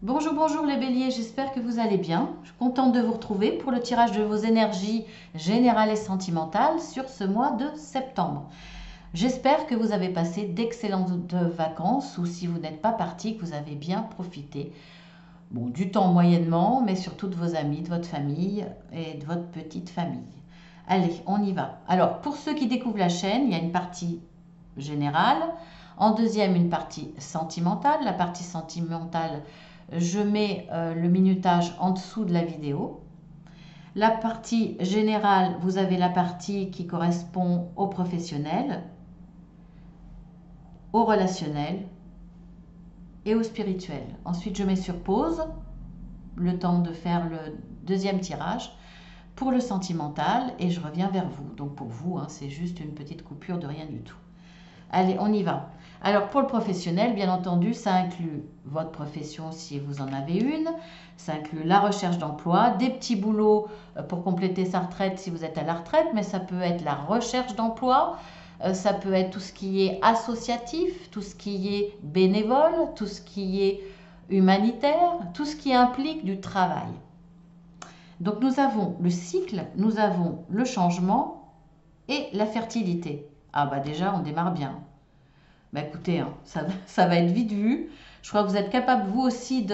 Bonjour, bonjour les béliers, j'espère que vous allez bien. Je suis contente de vous retrouver pour le tirage de vos énergies générales et sentimentales sur ce mois de septembre. J'espère que vous avez passé d'excellentes vacances ou si vous n'êtes pas parti, que vous avez bien profité. Bon, du temps moyennement, mais surtout de vos amis, de votre famille et de votre petite famille. Allez, on y va. Alors, pour ceux qui découvrent la chaîne, il y a une partie générale. En deuxième, une partie sentimentale. La partie sentimentale, je mets le minutage en dessous de la vidéo. La partie générale, vous avez la partie qui correspond au professionnel, au relationnel et au spirituel. Ensuite, je mets sur pause le temps de faire le deuxième tirage pour le sentimental et je reviens vers vous. Donc pour vous, hein, c'est juste une petite coupure de rien du tout. Allez, on y va. Alors pour le professionnel, bien entendu, ça inclut votre profession si vous en avez une, ça inclut la recherche d'emploi, des petits boulots pour compléter sa retraite si vous êtes à la retraite, mais ça peut être la recherche d'emploi, ça peut être tout ce qui est associatif, tout ce qui est bénévole, tout ce qui est humanitaire, tout ce qui implique du travail. Donc nous avons le cycle, nous avons le changement et la fertilité. Ah bah déjà, on démarre bien. Bah écoutez, hein, ça va être vite vu. Je crois que vous êtes capable, vous aussi,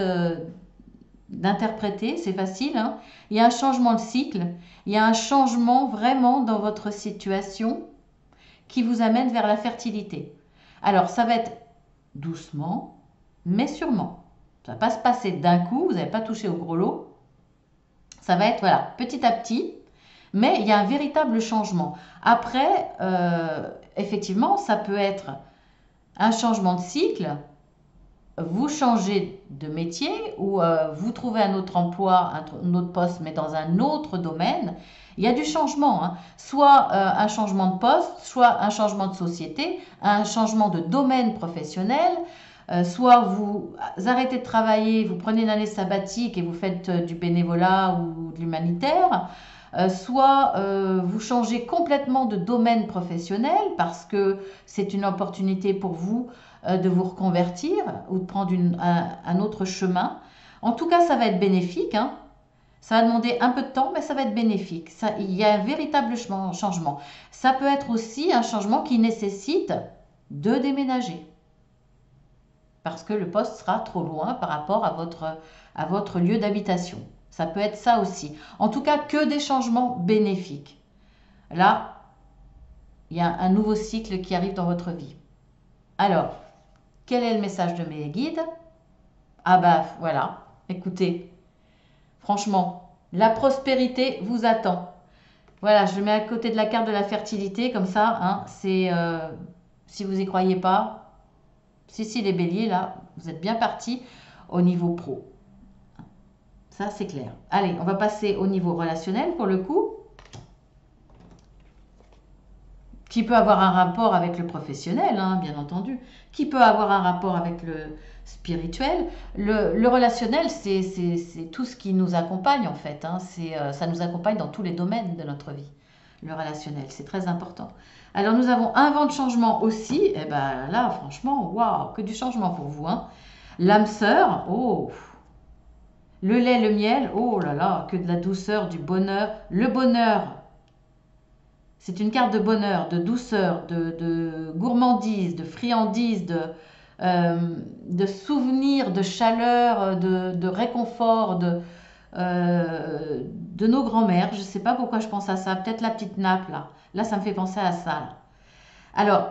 d'interpréter. C'est facile, hein. Il y a un changement de cycle. Il y a un changement vraiment dans votre situation qui vous amène vers la fertilité. Alors, ça va être doucement, mais sûrement. Ça ne va pas se passer d'un coup. Vous n'avez pas touché au gros lot. Ça va être, voilà, petit à petit. Mais il y a un véritable changement. Après, effectivement, ça peut être un changement de cycle, vous changez de métier ou vous trouvez un autre emploi, un autre poste, mais dans un autre domaine. Il y a du changement, hein. Soit un changement de poste, soit un changement de société, un changement de domaine professionnel, soit vous arrêtez de travailler, vous prenez une année sabbatique et vous faites du bénévolat ou de l'humanitaire. Soit vous changez complètement de domaine professionnel parce que c'est une opportunité pour vous de vous reconvertir ou de prendre un autre chemin. En tout cas, ça va être bénéfique, hein. Ça va demander un peu de temps, mais ça va être bénéfique. Il y a un véritable changement. Ça peut être aussi un changement qui nécessite de déménager parce que le poste sera trop loin par rapport à votre lieu d'habitation. Ça peut être ça aussi. En tout cas, que des changements bénéfiques. Là, il y a un nouveau cycle qui arrive dans votre vie. Alors, quel est le message de mes guides? Ah bah voilà, écoutez, franchement, la prospérité vous attend. Voilà, je le mets à côté de la carte de la fertilité, comme ça, hein, c'est si vous n'y croyez pas, si les béliers, là, vous êtes bien partis au niveau pro. Ça, c'est clair. Allez, on va passer au niveau relationnel pour le coup, qui peut avoir un rapport avec le professionnel, hein, bien entendu, qui peut avoir un rapport avec le spirituel. Le relationnel, c'est tout ce qui nous accompagne en fait, hein. Ça nous accompagne dans tous les domaines de notre vie. Le relationnel, c'est très important. Alors nous avons un vent de changement aussi, et ben là franchement, waouh, que du changement pour vous, hein. L'âme sœur, oh, le lait, le miel, oh là là, que de la douceur, du bonheur. Le bonheur, c'est une carte de bonheur, de douceur, de gourmandise, de friandise, de souvenirs, de chaleur, de réconfort, de nos grands-mères. Je ne sais pas pourquoi je pense à ça. Peut-être la petite nappe là. Là, ça me fait penser à ça, là. Alors,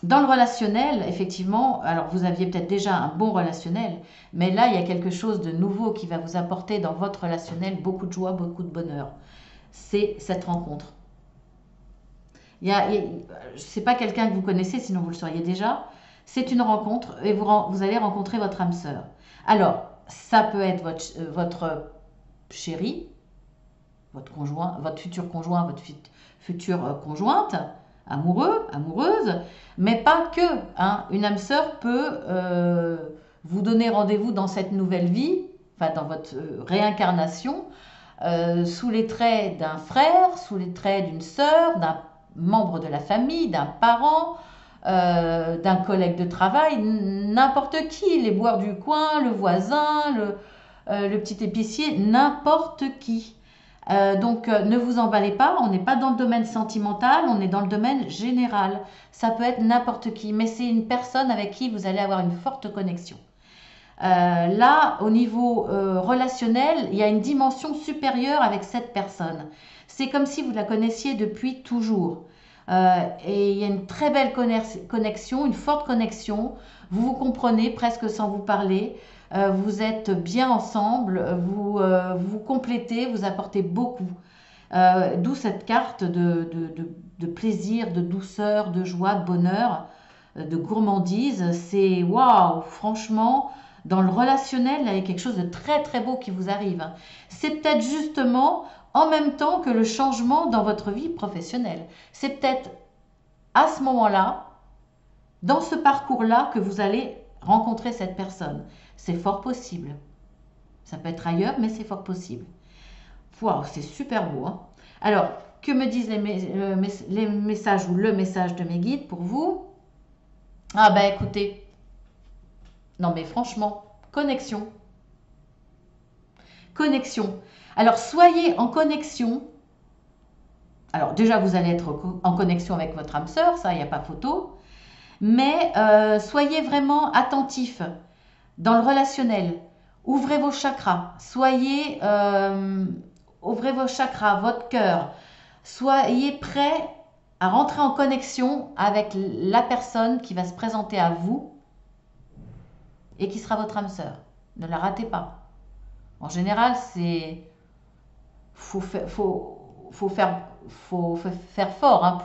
dans le relationnel, effectivement, alors vous aviez peut-être déjà un bon relationnel, mais là, il y a quelque chose de nouveau qui va vous apporter dans votre relationnel beaucoup de joie, beaucoup de bonheur. C'est cette rencontre. C'est pas quelqu'un que vous connaissez, sinon vous le sauriez déjà. C'est une rencontre et vous allez rencontrer votre âme sœur. Alors, ça peut être votre chéri, votre conjoint, votre futur conjoint, votre future conjointe, amoureux, amoureuse, mais pas que, hein. Une âme sœur peut vous donner rendez-vous dans cette nouvelle vie, enfin dans votre réincarnation, sous les traits d'un frère, sous les traits d'une sœur, d'un membre de la famille, d'un parent, d'un collègue de travail, n'importe qui, les boires du coin, le voisin, le petit épicier, n'importe qui. Ne vous emballez pas, on n'est pas dans le domaine sentimental, on est dans le domaine général. Ça peut être n'importe qui, mais c'est une personne avec qui vous allez avoir une forte connexion. Là, au niveau relationnel, il y a une dimension supérieure avec cette personne. C'est comme si vous la connaissiez depuis toujours. Et il y a une très belle connexion, une forte connexion. Vous vous comprenez presque sans vous parler. Vous êtes bien ensemble, vous complétez, vous apportez beaucoup. D'où cette carte de plaisir, de douceur, de joie, de bonheur, de gourmandise. C'est waouh, franchement, dans le relationnel, là, il y a quelque chose de très très beau qui vous arrive. C'est peut-être justement en même temps que le changement dans votre vie professionnelle. C'est peut-être à ce moment-là, dans ce parcours-là, que vous allez rencontrer cette personne. C'est fort possible. Ça peut être ailleurs, mais c'est fort possible. Waouh, c'est super beau, hein. Alors, que me disent les messages ou le message de mes guides pour vous? Ah ben écoutez, non mais franchement, connexion. Connexion. Alors, soyez en connexion. Alors déjà, vous allez être en connexion avec votre âme sœur, ça, il n'y a pas photo. Mais soyez vraiment attentifs dans le relationnel. Ouvrez vos chakras. Ouvrez vos chakras, votre cœur. Soyez prêts à rentrer en connexion avec la personne qui va se présenter à vous et qui sera votre âme sœur. Ne la ratez pas. En général, faut faire fort, hein,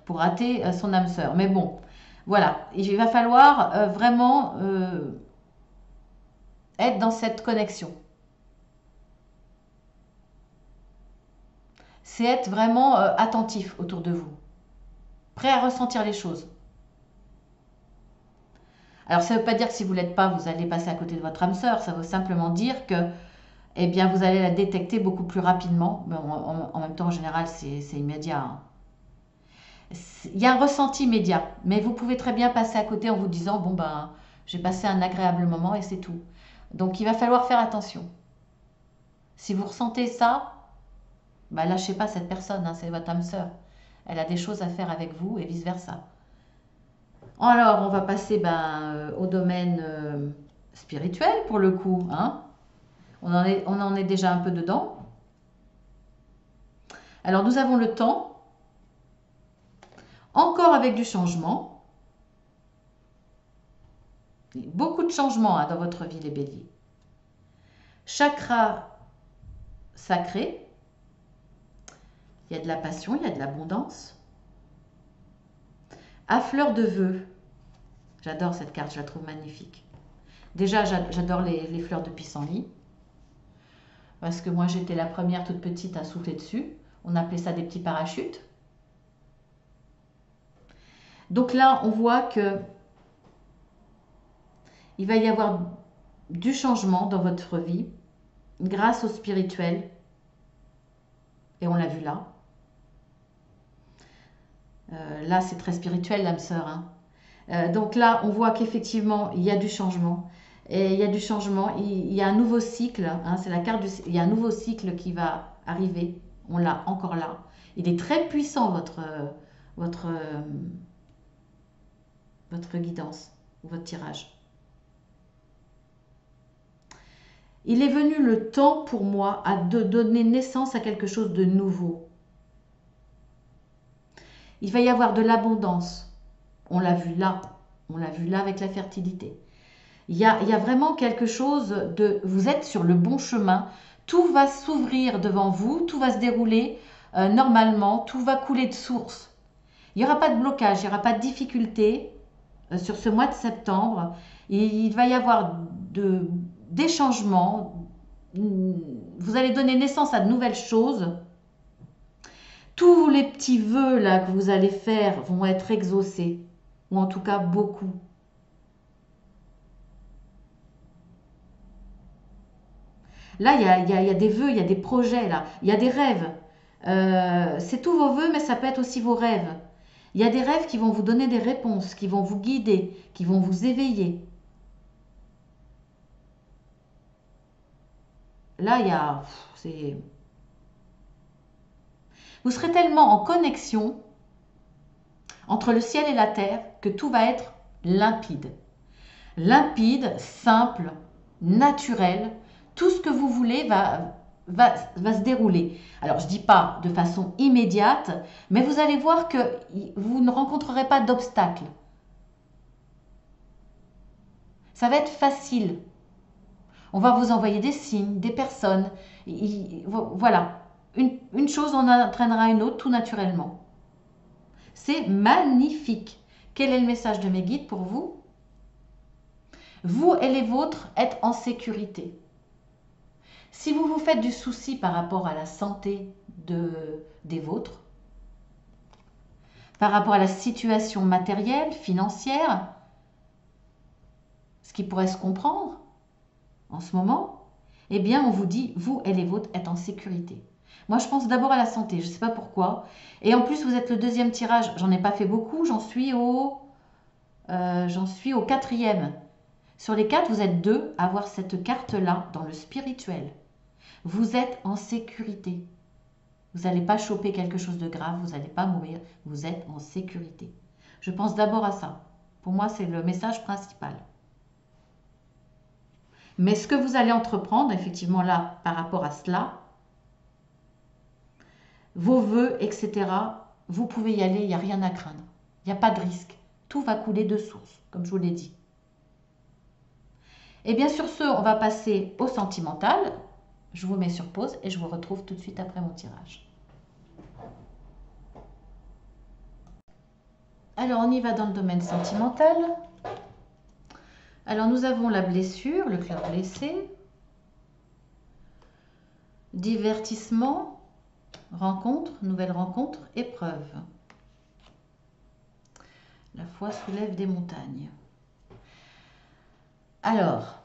pour rater son âme sœur. Mais bon, voilà. Il va falloir vraiment être dans cette connexion. C'est être vraiment attentif autour de vous, prêt à ressentir les choses. Alors ça ne veut pas dire que si vous ne l'êtes pas, vous allez passer à côté de votre âme sœur. Ça veut simplement dire que, eh bien, vous allez la détecter beaucoup plus rapidement. Mais en même temps, en général, c'est immédiat, hein. Il y a un ressenti immédiat, mais vous pouvez très bien passer à côté en vous disant, bon ben, j'ai passé un agréable moment et c'est tout. Donc il va falloir faire attention. Si vous ressentez ça, bah, lâchez pas cette personne, hein, c'est votre âme sœur. Elle a des choses à faire avec vous et vice-versa. Alors, on va passer au domaine spirituel pour le coup, hein. On en est déjà un peu dedans. Alors, nous avons le temps, encore avec du changement. Beaucoup de changements, hein, dans votre vie, les béliers. Chakra sacré. Il y a de la passion, il y a de l'abondance. À fleur de vœux. J'adore cette carte, je la trouve magnifique. Déjà, j'adore les fleurs de pissenlit. Parce que moi, j'étais la première toute petite à souffler dessus. On appelait ça des petits parachutes. Donc là, on voit que il va y avoir du changement dans votre vie grâce au spirituel. Et on l'a vu là. Là, c'est très spirituel, l'âme sœur, hein. Donc là, on voit qu'effectivement, il y a du changement. Et il y a du changement, il y a un nouveau cycle, hein, c'est la carte il y a un nouveau cycle qui va arriver. On l'a encore là. Il est très puissant, votre guidance, ou votre tirage. Il est venu le temps pour moi de donner naissance à quelque chose de nouveau. Il va y avoir de l'abondance. On l'a vu là. On l'a vu là avec la fertilité. Il y a vraiment quelque chose de... Vous êtes sur le bon chemin. Tout va s'ouvrir devant vous. Tout va se dérouler normalement. Tout va couler de source. Il n'y aura pas de blocage. Il n'y aura pas de difficulté sur ce mois de septembre. Il va y avoir des changements. Vous allez donner naissance à de nouvelles choses. Tous les petits vœux là que vous allez faire vont être exaucés, ou en tout cas beaucoup. Là, il y a des vœux, il y a des projets, là, il y a des rêves. C'est tous vos vœux, mais ça peut être aussi vos rêves. Il y a des rêves qui vont vous donner des réponses, qui vont vous guider, qui vont vous éveiller. Là, il y a... Vous serez tellement en connexion entre le ciel et la terre que tout va être limpide. Limpide, simple, naturel. Tout ce que vous voulez va se dérouler. Alors, je ne dis pas de façon immédiate, mais vous allez voir que vous ne rencontrerez pas d'obstacles. Ça va être facile. On va vous envoyer des signes, des personnes. Voilà. Une chose en entraînera une autre tout naturellement. C'est magnifique. Quel est le message de mes guides pour vous? Vous et les vôtres êtes en sécurité. Si vous vous faites du souci par rapport à la santé des vôtres, par rapport à la situation matérielle, financière, ce qui pourrait se comprendre en ce moment, eh bien on vous dit, vous et les vôtres êtes en sécurité. Moi je pense d'abord à la santé, je ne sais pas pourquoi. Et en plus vous êtes le deuxième tirage, j'en ai pas fait beaucoup, j'en suis au 4e. Sur les 4, vous êtes 2 à avoir cette carte-là dans le spirituel. Vous êtes en sécurité. Vous n'allez pas choper quelque chose de grave, vous n'allez pas mourir, vous êtes en sécurité. Je pense d'abord à ça. Pour moi, c'est le message principal. Mais ce que vous allez entreprendre, effectivement là, par rapport à cela, vos vœux, etc., vous pouvez y aller, il n'y a rien à craindre. Il n'y a pas de risque. Tout va couler de source, comme je vous l'ai dit. Et bien sur ce, on va passer au sentimental. Je vous mets sur pause et je vous retrouve tout de suite après mon tirage. Alors, on y va dans le domaine sentimental. Alors, nous avons la blessure, le cœur blessé, divertissement, rencontre, nouvelle rencontre, épreuve. La foi soulève des montagnes. Alors,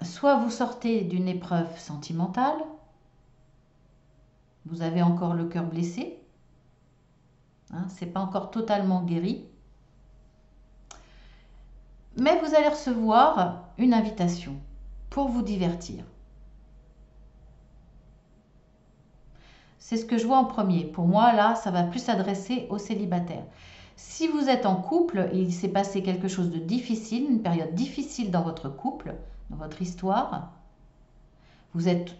soit vous sortez d'une épreuve sentimentale, vous avez encore le cœur blessé, hein, c'est pas encore totalement guéri, mais vous allez recevoir une invitation pour vous divertir. C'est ce que je vois en premier. Pour moi, là, ça va plus s'adresser aux célibataires. Si vous êtes en couple et il s'est passé quelque chose de difficile, une période difficile dans votre couple, dans votre histoire, vous êtes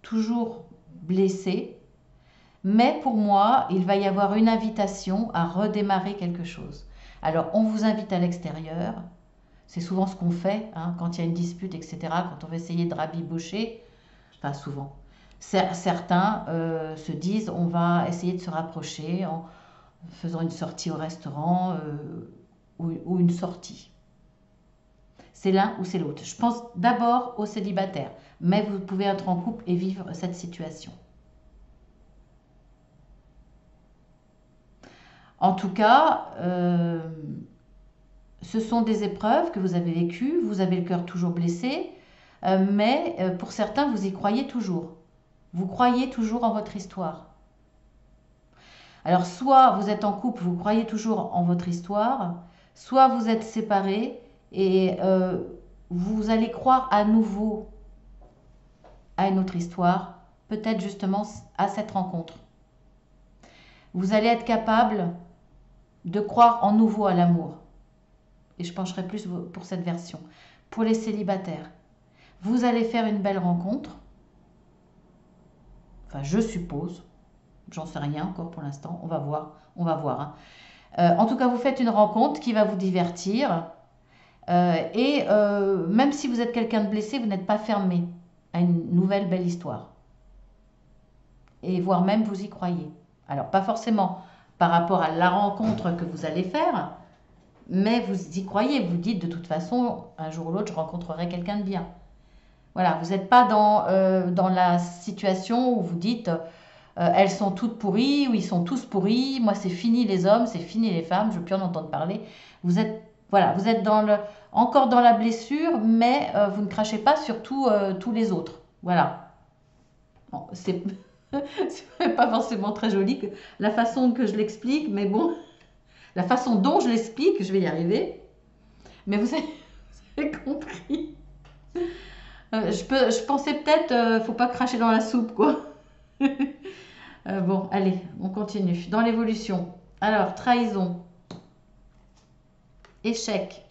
toujours blessé, mais pour moi, il va y avoir une invitation à redémarrer quelque chose. Alors, on vous invite à l'extérieur, c'est souvent ce qu'on fait hein, quand il y a une dispute, etc., quand on va essayer de rabibocher, enfin souvent. Certains se disent on va essayer de se rapprocher en faisant une sortie au restaurant ou une sortie. C'est l'un ou c'est l'autre. Je pense d'abord aux célibataires, mais vous pouvez être en couple et vivre cette situation. En tout cas, ce sont des épreuves que vous avez vécues, vous avez le cœur toujours blessé, mais pour certains, vous y croyez toujours. Vous croyez toujours en votre histoire. Alors, soit vous êtes en couple, vous croyez toujours en votre histoire, soit vous êtes séparés et vous allez croire à nouveau à une autre histoire, peut-être justement à cette rencontre. Vous allez être capable de croire en nouveau à l'amour. Et je pencherai plus pour cette version. Pour les célibataires, vous allez faire une belle rencontre. Enfin, je suppose. J'en sais rien encore pour l'instant. On va voir. On va voir. Hein. En tout cas, vous faites une rencontre qui va vous divertir. Même si vous êtes quelqu'un de blessé, vous n'êtes pas fermé à une nouvelle belle histoire. Et voire même vous y croyez. Alors, pas forcément par rapport à la rencontre que vous allez faire, mais vous y croyez. Vous dites de toute façon, un jour ou l'autre, je rencontrerai quelqu'un de bien. Voilà, vous n'êtes pas dans la situation où vous dites elles sont toutes pourries ou ils sont tous pourris, moi c'est fini les hommes, c'est fini les femmes, je ne veux plus en entendre parler. Vous êtes, voilà, vous êtes encore dans la blessure, mais vous ne crachez pas sur tous les autres. Voilà. Bon, C'est pas forcément très joli la façon que je l'explique, mais bon, la façon dont je l'explique, je vais y arriver. Mais vous avez compris. Je pensais peut-être, faut pas cracher dans la soupe, quoi. Bon, allez, on continue. Dans l'évolution. Alors, trahison. Échec.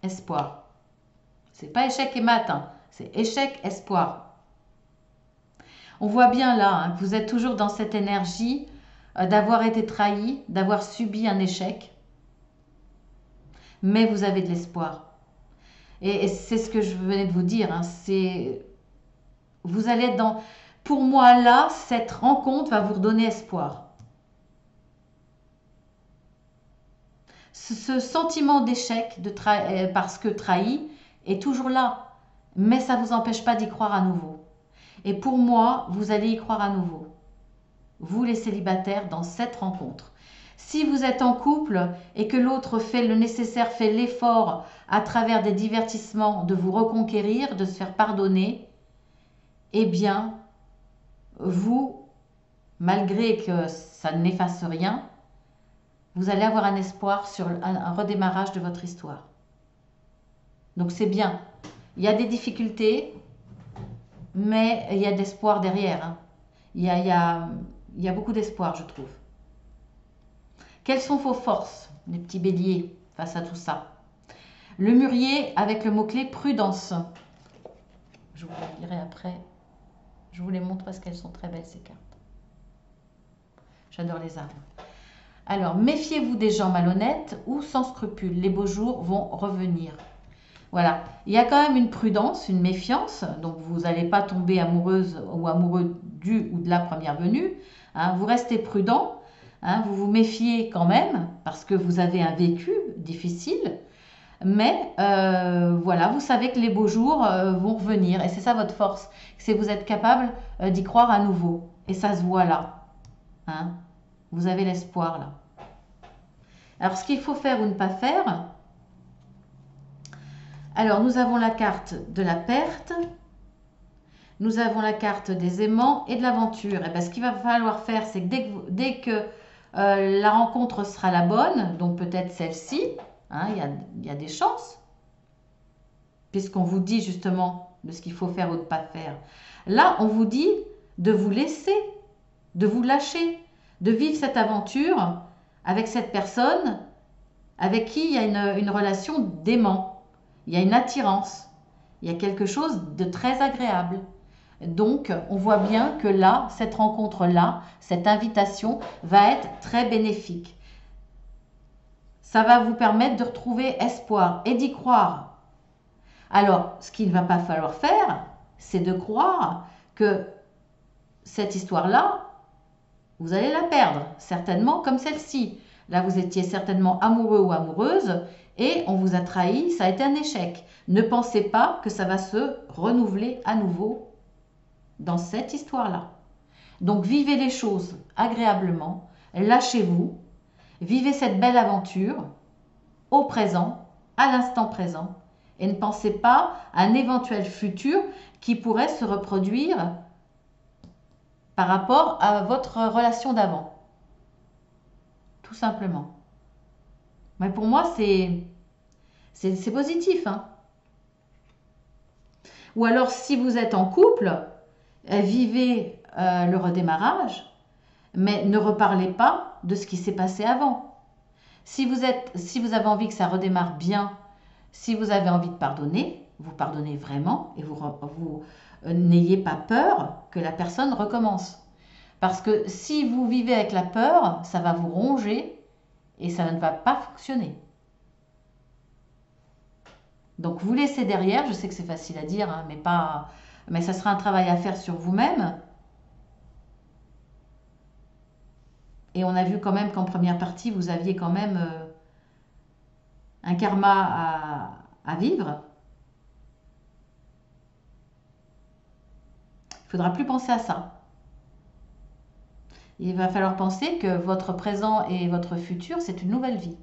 Espoir. C'est pas échec et mat, hein, c'est échec, espoir. On voit bien là hein, que vous êtes toujours dans cette énergie d'avoir été trahi, d'avoir subi un échec. Mais vous avez de l'espoir. Et c'est ce que je venais de vous dire. Hein, vous allez être dans... Pour moi, là, cette rencontre va vous redonner espoir. Ce sentiment d'échec parce que trahi est toujours là. Mais ça ne vous empêche pas d'y croire à nouveau. Et pour moi, vous allez y croire à nouveau. Vous, les célibataires, dans cette rencontre. Si vous êtes en couple et que l'autre fait le nécessaire, fait l'effort à travers des divertissements de vous reconquérir, de se faire pardonner, eh bien, vous, malgré que ça n'efface rien, vous allez avoir un espoir sur un redémarrage de votre histoire. Donc c'est bien. Il y a des difficultés, mais il y a de l'espoir derrière. Hein. Il y a beaucoup d'espoir, je trouve. Quelles sont vos forces, les petits béliers, face à tout ça? Le mûrier avec le mot-clé prudence. Je vous les lirai après. Je vous les montre parce qu'elles sont très belles, ces cartes. J'adore les arbres. Alors, méfiez-vous des gens malhonnêtes ou sans scrupules. Les beaux jours vont revenir. Voilà. Il y a quand même une prudence, une méfiance. Donc, vous n'allez pas tomber amoureuse ou amoureux du ou de la première venue. Hein, vous restez prudent. Hein, vous vous méfiez quand même parce que vous avez un vécu difficile. Mais voilà, vous savez que les beaux jours vont revenir. Et c'est ça votre force. C'est que vous êtes capable d'y croire à nouveau. Et ça se voit là. Hein, vous avez l'espoir là. Alors, ce qu'il faut faire ou ne pas faire. Alors, nous avons la carte de la perte. Nous avons la carte des aimants et de l'aventure. Et bien, ce qu'il va falloir faire, c'est que dès que la rencontre sera la bonne, donc peut-être celle-ci, hein, il y a des chances, puisqu'on vous dit justement de ce qu'il faut faire ou ne pas faire. Là, on vous dit de vous laisser, de vous lâcher, de vivre cette aventure avec cette personne avec qui il y a une relation d'aimant. Il y a une attirance. Il y a quelque chose de très agréable. Donc, on voit bien que là, cette rencontre-là, cette invitation va être très bénéfique. Ça va vous permettre de retrouver espoir et d'y croire. Alors, ce qu'il ne va pas falloir faire, c'est de croire que cette histoire-là, vous allez la perdre, certainement comme celle-ci. Là, vous étiez certainement amoureux ou amoureuse et on vous a trahi, ça a été un échec. Ne pensez pas que ça va se renouveler à nouveau dans cette histoire-là. Donc, vivez les choses agréablement, lâchez-vous, vivez cette belle aventure au présent, à l'instant présent, et ne pensez pas à un éventuel futur qui pourrait se reproduire par rapport à votre relation d'avant. Tout simplement. Mais pour moi, c'est positif. Hein. Ou alors, si vous êtes en couple, vivez le redémarrage, mais ne reparlez pas de ce qui s'est passé avant. Si vous avez envie que ça redémarre bien, si vous avez envie de pardonner, vous pardonnez vraiment et vous n'ayez pas peur que la personne recommence. Parce que si vous vivez avec la peur, ça va vous ronger et ça ne va pas fonctionner. Donc vous laissez derrière, je sais que c'est facile à dire, hein, mais ça sera un travail à faire sur vous-même. Et on a vu quand même qu'en première partie, vous aviez quand même un karma à vivre. Il ne faudra plus penser à ça. Il va falloir penser que votre présent et votre futur, c'est une nouvelle vie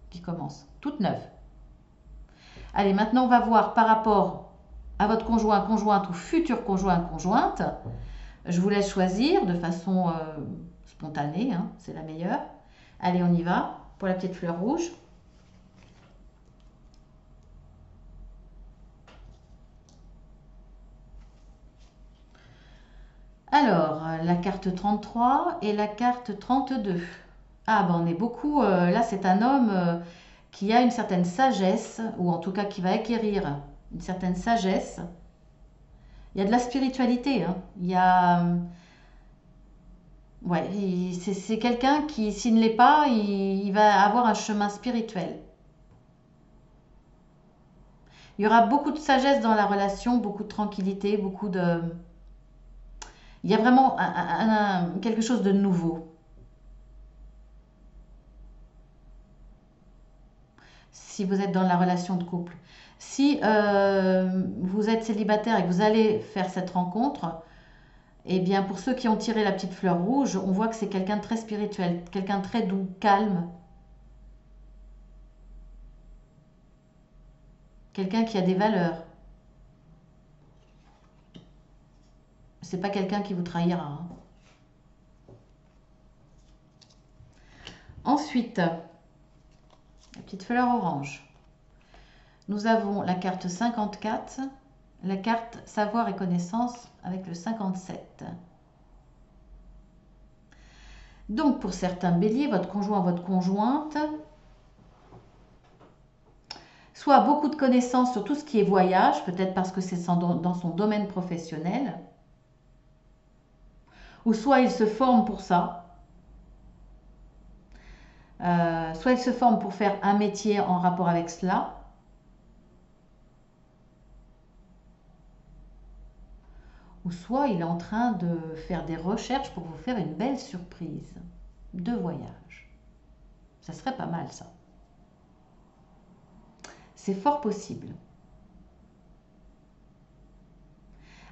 qui commence, toute neuve. Allez, maintenant on va voir par rapport à votre conjoint, conjointe ou futur conjoint, conjointe. Je vous laisse choisir de façon spontanée, hein, c'est la meilleure. Allez, on y va pour la petite fleur rouge. Alors, la carte 33 et la carte 32. Ah ben on est beaucoup, là c'est un homme qui a une certaine sagesse, ou en tout cas qui va acquérir une certaine sagesse. Il y a de la spiritualité, hein. Il y a... Ouais, c'est quelqu'un qui, s'il ne l'est pas, il va avoir un chemin spirituel. Il y aura beaucoup de sagesse dans la relation, beaucoup de tranquillité, beaucoup de... Il y a vraiment quelque chose de nouveau. Si vous êtes dans la relation de couple. Si vous êtes célibataire et que vous allez faire cette rencontre, eh bien pour ceux qui ont tiré la petite fleur rouge, on voit que c'est quelqu'un de très spirituel, quelqu'un de très doux, calme, quelqu'un qui a des valeurs. C'est pas quelqu'un qui vous trahira, hein. Ensuite, la petite fleur orange. Nous avons la carte 54, la carte savoir et connaissance avec le 57. Donc pour certains béliers, votre conjoint, votre conjointe, soit beaucoup de connaissances sur tout ce qui est voyage, peut-être parce que c'est dans son domaine professionnel, ou soit il se forme pour ça, soit il se forme pour faire un métier en rapport avec cela, ou soit il est en train de faire des recherches pour vous faire une belle surprise de voyage. Ça serait pas mal ça. C'est fort possible.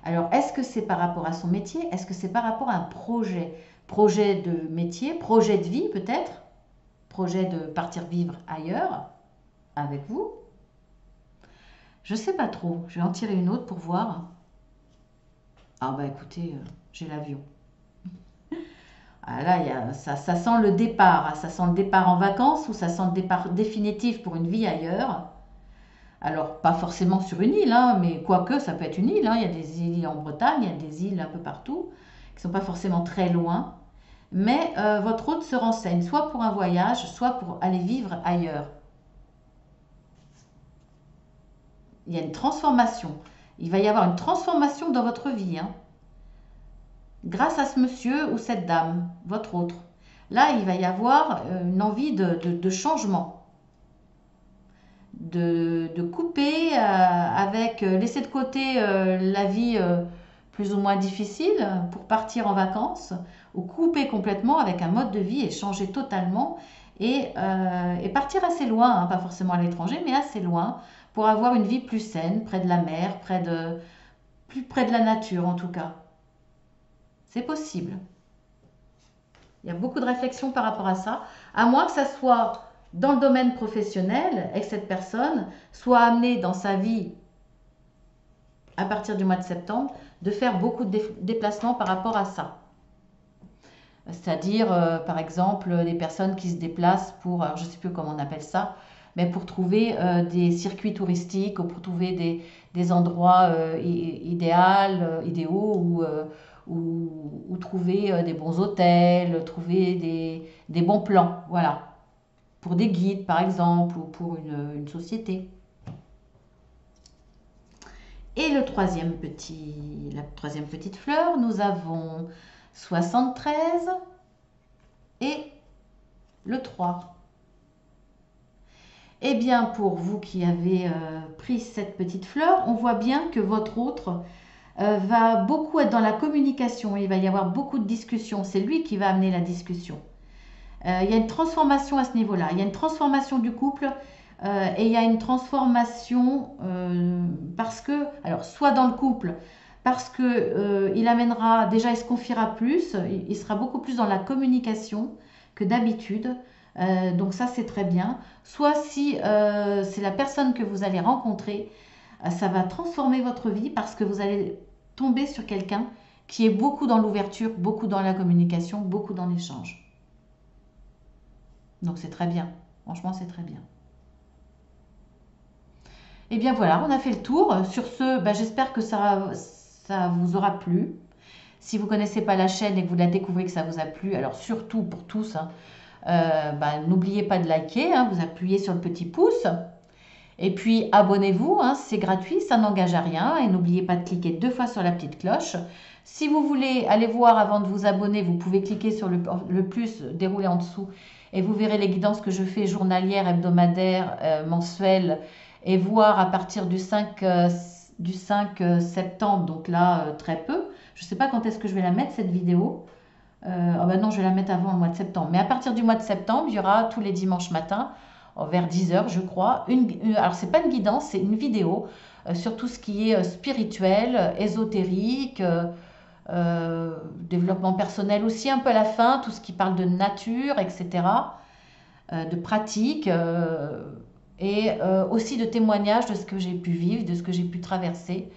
Alors, est-ce que c'est par rapport à son métier? Est-ce que c'est par rapport à un projet? Projet de métier, projet de vie peut-être? Projet de partir vivre ailleurs avec vous? Je ne sais pas trop. Je vais en tirer une autre pour voir. Ah bah écoutez, j'ai l'avion. Ah là, ça sent le départ. Ça sent le départ en vacances ou ça sent le départ définitif pour une vie ailleurs. Alors, pas forcément sur une île, hein, mais quoique, ça peut être une île, hein. Il y a des îles en Bretagne, il y a des îles un peu partout, qui ne sont pas forcément très loin. Mais votre hôte se renseigne, soit pour un voyage, soit pour aller vivre ailleurs. Il y a une transformation. Il va y avoir une transformation dans votre vie, hein, grâce à ce monsieur ou cette dame, votre autre. Là, il va y avoir une envie de changement, de couper avec, laisser de côté la vie plus ou moins difficile pour partir en vacances, ou couper complètement avec un mode de vie et changer totalement et partir assez loin, hein, pas forcément à l'étranger, mais assez loin, pour avoir une vie plus saine, près de la mer, plus près de la nature en tout cas. C'est possible. Il y a beaucoup de réflexions par rapport à ça, à moins que ça soit dans le domaine professionnel et que cette personne soit amenée dans sa vie à partir du mois de septembre de faire beaucoup de déplacements par rapport à ça. C'est-à-dire, par exemple, des personnes qui se déplacent pour, alors je ne sais plus comment on appelle ça, mais pour trouver des circuits touristiques ou pour trouver des endroits idéaux ou trouver des bons hôtels, trouver des bons plans, voilà. Pour des guides, par exemple, ou pour une société. Et la troisième petite fleur, nous avons 73 et le 3. Eh bien, pour vous qui avez pris cette petite fleur, on voit bien que votre autre va beaucoup être dans la communication. Il va y avoir beaucoup de discussions. C'est lui qui va amener la discussion. Il y a une transformation à ce niveau-là. Il y a une transformation du couple et il y a une transformation parce que, alors soit dans le couple, parce que il amènera, déjà il se confiera plus, il sera beaucoup plus dans la communication que d'habitude. Donc ça c'est très bien. Soit si c'est la personne que vous allez rencontrer, Ça va transformer votre vie parce que vous allez tomber sur quelqu'un qui est beaucoup dans l'ouverture, beaucoup dans la communication, beaucoup dans l'échange. Donc c'est très bien. Franchement, c'est très bien. Et bien voilà, on a fait le tour. Sur ce, j'espère que ça vous aura plu. Si vous ne connaissez pas la chaîne et que vous la découvrez, que ça vous a plu, alors surtout pour tous, hein, n'oubliez pas de liker, hein, vous appuyez sur le petit pouce. Et puis abonnez-vous, hein, c'est gratuit, ça n'engage à rien. Et n'oubliez pas de cliquer 2 fois sur la petite cloche. Si vous voulez aller voir avant de vous abonner, vous pouvez cliquer sur le plus déroulé en dessous et vous verrez les guidances que je fais journalières, hebdomadaires, mensuelles et voir à partir du 5 septembre, donc là très peu. Je ne sais pas quand est-ce que je vais la mettre cette vidéo. Non, je vais la mettre avant le mois de septembre. Mais à partir du mois de septembre, il y aura tous les dimanches matins, vers 10 h, je crois. Alors, ce n'est pas une guidance, c'est une vidéo sur tout ce qui est spirituel, ésotérique, développement personnel aussi un peu à la fin, tout ce qui parle de nature, etc., de pratique, et aussi de témoignages de ce que j'ai pu vivre, de ce que j'ai pu traverser.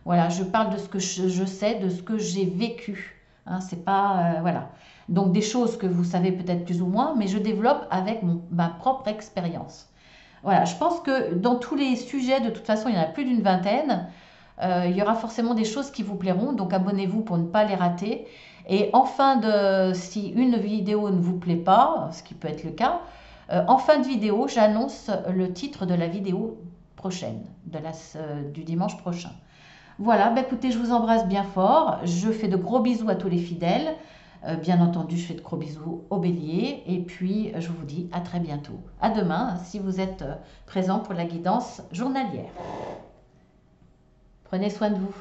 Voilà, je parle de ce que je sais, de ce que j'ai vécu. Hein, c'est pas, voilà. Donc des choses que vous savez peut-être plus ou moins, mais je développe avec ma propre expérience. Voilà, je pense que dans tous les sujets, de toute façon, il y en a plus d'une vingtaine. Il y aura forcément des choses qui vous plairont, donc abonnez-vous pour ne pas les rater. Et si une vidéo ne vous plaît pas, ce qui peut être le cas, en fin de vidéo, j'annonce le titre de la vidéo prochaine, du dimanche prochain. Voilà, écoutez, je vous embrasse bien fort. Je fais de gros bisous à tous les fidèles. Bien entendu, je fais de gros bisous au bélier. Et puis, je vous dis à très bientôt. À demain, si vous êtes présent pour la guidance journalière. Prenez soin de vous.